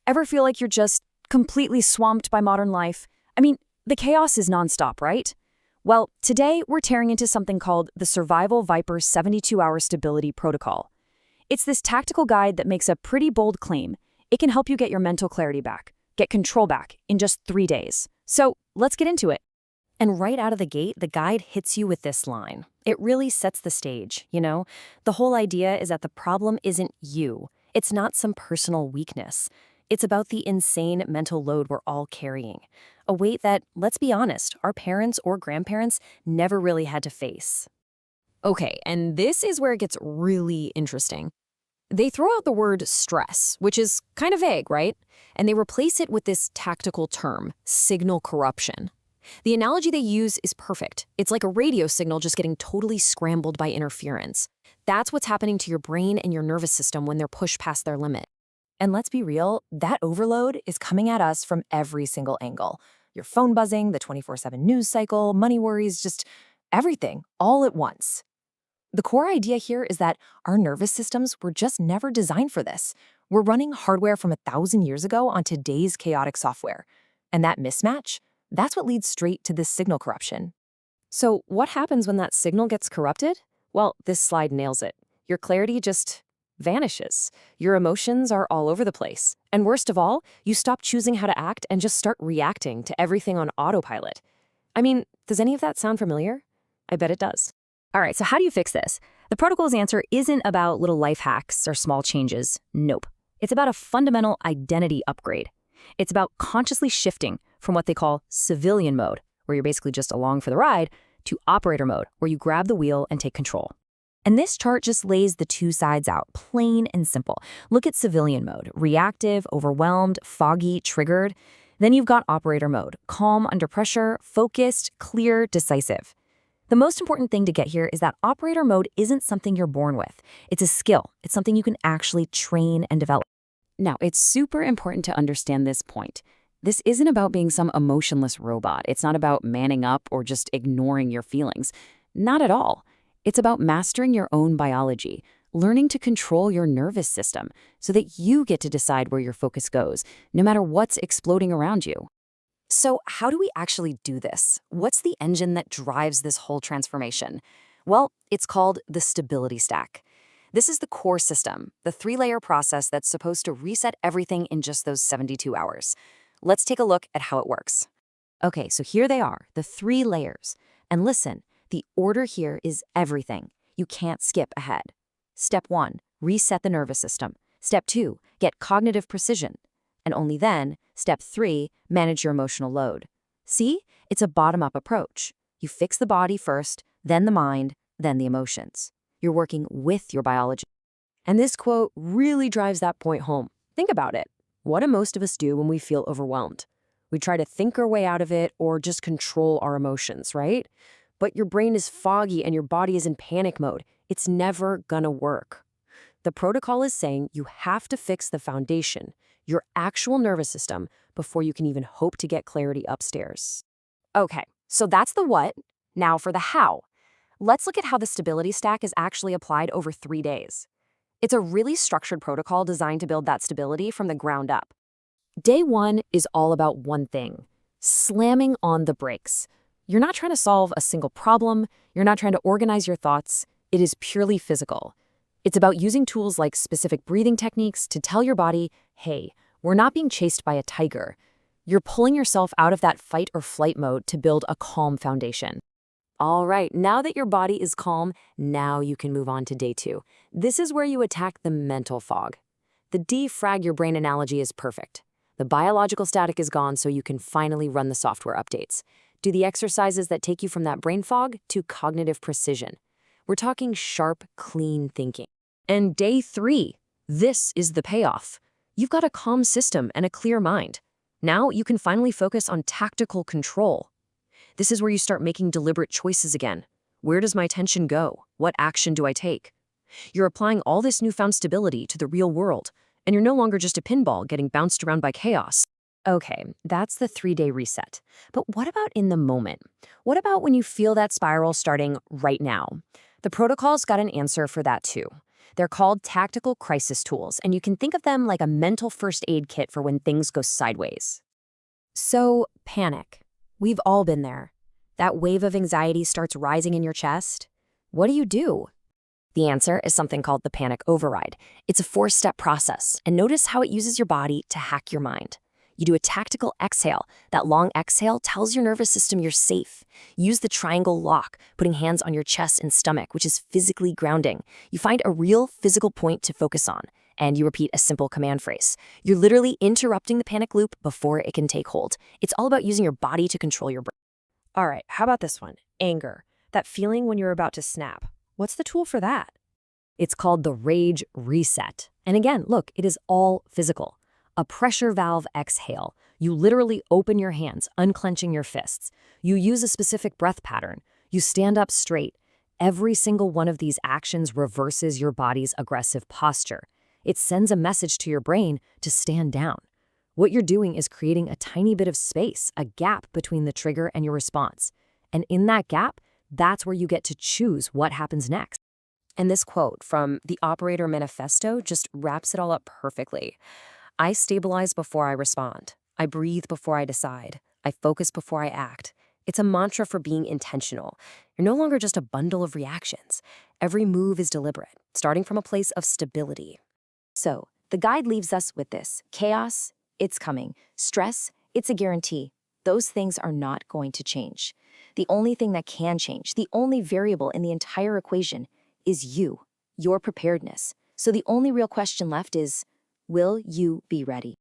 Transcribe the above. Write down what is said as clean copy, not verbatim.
Ever feel like you're just completely swamped by modern life? I mean, the chaos is nonstop, right? Well, today we're tearing into something called the Survival Viper 72-Hour Stability Protocol. It's this tactical guide that makes a pretty bold claim. It can help you get your mental clarity back, get control back in just 3 days. So let's get into it. And right out of the gate, the guide hits you with this line. It really sets the stage, you know? The whole idea is that the problem isn't you. It's not some personal weakness. It's about the insane mental load we're all carrying. A weight that, let's be honest, our parents or grandparents never really had to face. Okay, and this is where it gets really interesting. They throw out the word stress, which is kind of vague, right? And they replace it with this tactical term, signal corruption. The analogy they use is perfect. It's like a radio signal just getting totally scrambled by interference. That's what's happening to your brain and your nervous system when they're pushed past their limit. And let's be real, that overload is coming at us from every single angle. Your phone buzzing, the 24/7 news cycle, money worries, just everything, all at once. The core idea here is that our nervous systems were just never designed for this. We're running hardware from 1,000 years ago on today's chaotic software. And that mismatch, that's what leads straight to this signal corruption. So what happens when that signal gets corrupted? Well, this slide nails it. Your clarity just vanishes. Your emotions are all over the place. And worst of all, you stop choosing how to act and just start reacting to everything on autopilot. I mean, does any of that sound familiar? I bet it does. All right, so how do you fix this? The protocol's answer isn't about little life hacks or small changes. Nope. It's about a fundamental identity upgrade. It's about consciously shifting from what they call civilian mode, where you're basically just along for the ride, to operator mode, where you grab the wheel and take control. And this chart just lays the two sides out, plain and simple. Look at civilian mode, reactive, overwhelmed, foggy, triggered. Then you've got operator mode, calm under pressure, focused, clear, decisive. The most important thing to get here is that operator mode isn't something you're born with. It's a skill. It's something you can actually train and develop. Now, it's super important to understand this point. This isn't about being some emotionless robot. It's not about manning up or just ignoring your feelings. Not at all. It's about mastering your own biology, learning to control your nervous system so that you get to decide where your focus goes, no matter what's exploding around you. So how do we actually do this? What's the engine that drives this whole transformation? Well, it's called the stability stack. This is the core system, the 3-layer process that's supposed to reset everything in just those 72 hours. Let's take a look at how it works. Okay, so here they are, the 3 layers. And listen, the order here is everything. You can't skip ahead. Step 1, reset the nervous system. Step 2, get cognitive precision. And only then, step 3, manage your emotional load. See? It's a bottom-up approach. You fix the body first, then the mind, then the emotions. You're working with your biology. And this quote really drives that point home. Think about it. What do most of us do when we feel overwhelmed? We try to think our way out of it or just control our emotions, right? But your brain is foggy and your body is in panic mode. It's never gonna work. The protocol is saying you have to fix the foundation, your actual nervous system, before you can even hope to get clarity upstairs. Okay, so that's the what. Now for the how. Let's look at how the stability stack is actually applied over 3 days. It's a really structured protocol designed to build that stability from the ground up. Day 1 is all about one thing, slamming on the brakes. You're not trying to solve a single problem. You're not trying to organize your thoughts. It is purely physical. It's about using tools like specific breathing techniques to tell your body, hey, we're not being chased by a tiger. You're pulling yourself out of that fight or flight mode to build a calm foundation. All right, now that your body is calm, now you can move on to day 2. This is where you attack the mental fog. The defrag your brain analogy is perfect. The biological static is gone, so you can finally run the software updates. Do the exercises that take you from that brain fog to cognitive precision. We're talking sharp, clean thinking. And day 3, this is the payoff. You've got a calm system and a clear mind. Now you can finally focus on tactical control. This is where you start making deliberate choices again. Where does my attention go? What action do I take? You're applying all this newfound stability to the real world, and you're no longer just a pinball getting bounced around by chaos. Okay, that's the 3-day reset. But what about in the moment? What about when you feel that spiral starting right now? The protocol's got an answer for that too. They're called tactical crisis tools, and you can think of them like a mental first aid kit for when things go sideways. So, panic. We've all been there. That wave of anxiety starts rising in your chest. What do you do? The answer is something called the panic override. It's a 4-step process, and notice how it uses your body to hack your mind. You do a tactical exhale. That long exhale tells your nervous system you're safe. Use the triangle lock, putting hands on your chest and stomach, which is physically grounding. You find a real physical point to focus on, and you repeat a simple command phrase. You're literally interrupting the panic loop before it can take hold. It's all about using your body to control your brain. All right, how about this one? Anger. That feeling when you're about to snap. What's the tool for that? It's called the rage reset. And again, look, it is all physical. A pressure valve exhale. You literally open your hands, unclenching your fists. You use a specific breath pattern. You stand up straight. Every single one of these actions reverses your body's aggressive posture. It sends a message to your brain to stand down. What you're doing is creating a tiny bit of space, a gap between the trigger and your response. And in that gap, that's where you get to choose what happens next. And this quote from the Operator Manifesto just wraps it all up perfectly. I stabilize before I respond. I breathe before I decide. I focus before I act. It's a mantra for being intentional. You're no longer just a bundle of reactions. Every move is deliberate, starting from a place of stability. So, the guide leaves us with this. Chaos, it's coming. Stress, it's a guarantee. Those things are not going to change. The only thing that can change, the only variable in the entire equation, is you, your preparedness. So the only real question left is, will you be ready?